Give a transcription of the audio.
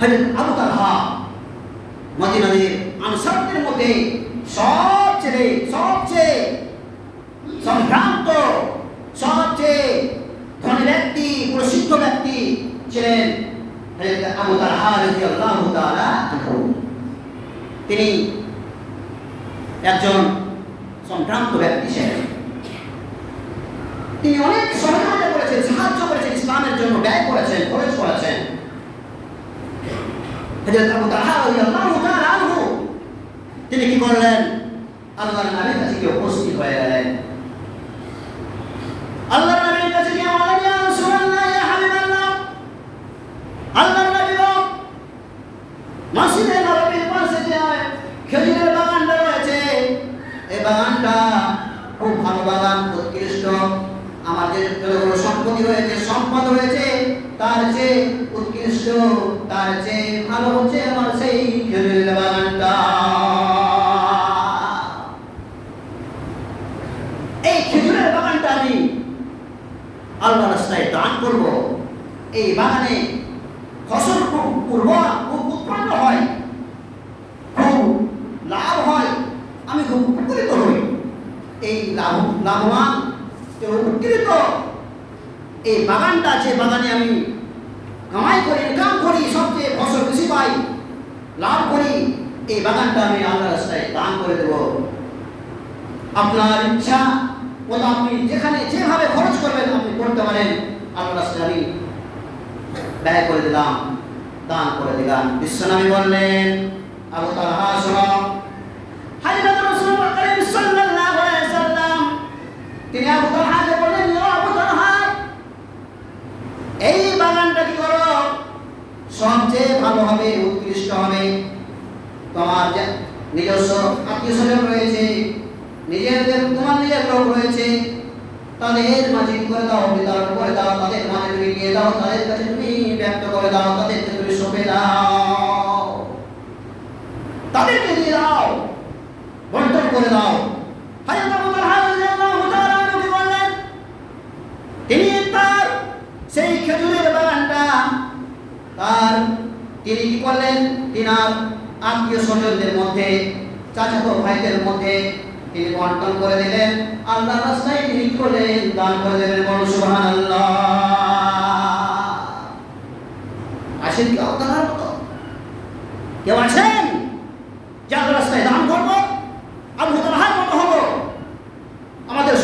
হযরত আবু তালহা মদিনার আনসারদের মধ্যে সবচেয়ে সম্ভ্রান্ত, সবচেয়ে ধনী ব্যক্তি, প্রসিদ্ধ ব্যক্তি ছিলেন হযরত আবু তালহা রাদিয়াল্লাহু তাআলা আনহু। তিনি একজন সম্ভ্রান্ত ব্যক্তি ছিলেন। তিনি অনেক সহযোগিতা করেছেন, সাহায্য করেছেন, ইসলামের জন্য ব্যয় করেছেন, খরচ করেছেন। হযরত আবু তালহা রাদিয়াল্লাহু তাআলা আনহু তিনি কি করলেন? আল্লাহর নবীর কাছে গিয়ে উপস্থিত হয়ে গেলেন। আল্লাহর নবীর কাছে গিয়ে বললেন, ইয়া রাসূলুল্লাহ, ইয়া হাবিবাল্লাহ, আল্লাহর নবী গো, মসজিদে নববীর পাশে যে খেজুরের বাগানটা রয়েছে, এই বাগানটা খুব ভালো বাগান, উৎকৃষ্ট। আমার যে সম্পত্তি রয়েছে, সম্পদ রয়েছে, তার চেয়ে উৎকৃষ্ট, তার চেয়ে ভালো হচ্ছে আমার সেই খেজুরের বাগানটা। এই খেজুরের বাগানটা আমি আল্লাহর রাস্তায় দান করব। এই বাগানে ফসল খুব উৎপন্ন হয়, খুব লাভ হয়, আমি খুব উপকৃত হই। এই লাভবান উপকৃত এই বাগানটা, যে বাগানে আমি কামাই করি, ইনকাম করি, সবচেয়ে ফসল বেশি পাই, লাভ করি, এই বাগানটা আমি আল্লাহর রাস্তায় দান করে দেব। আপনার ইচ্ছা মতো আপনি যেখানে যেভাবে খরচ করবেন আপনি করতে পারেন। আল্লাহর রাস্তায় আমি ব্যয় করে দিলাম, দান করে দিলাম। বিশ্বনবী বললেন, আবু তালহা শোনো, হযরত রাসূলুল্লাহ সাল্লাল্লাহু আলাইহি ওয়াসাল্লাম তিনি আবু তালহাকে বললেন, ও আবু তালহা, এই বাগানটা কি করো, সবচেয়ে ভালো হবে, উৎকৃষ্ট হবে। তোমার যে নিজস্ব আত্মীয় স্বজন রয়েছে, তোমার নিজের লোক রয়েছে, তাদের মাঝে করে দাও, বিতরণ করে দাও, তাদের মাঝে তুমি নিয়ে দাও, তাদের কাছে তুমি ব্যক্ত করে দাও, তাদেরকে তুমি সঁপে দাও, তাদেরকে দিয়ে দাও, বন্টন করে দাও। হযরত আবু তালহা রাদিয়াল্লাহু তাআলা আনহু বললেন, তিনি তার সেই খেজুরের বাগানটা তিনি কি করলেন, তিনার আত্মীয় স্বজনদের মধ্যে, চাচাতো ভাইদের মধ্যে তিনি বন্টন করে দিলেন। আল্লাহর রাস্তায় তিনি করলেন, দান করে দেবেন। বলো সুবহানাল্লাহ। আসেন কি আল্লাহর মতো? কেউ আছেন?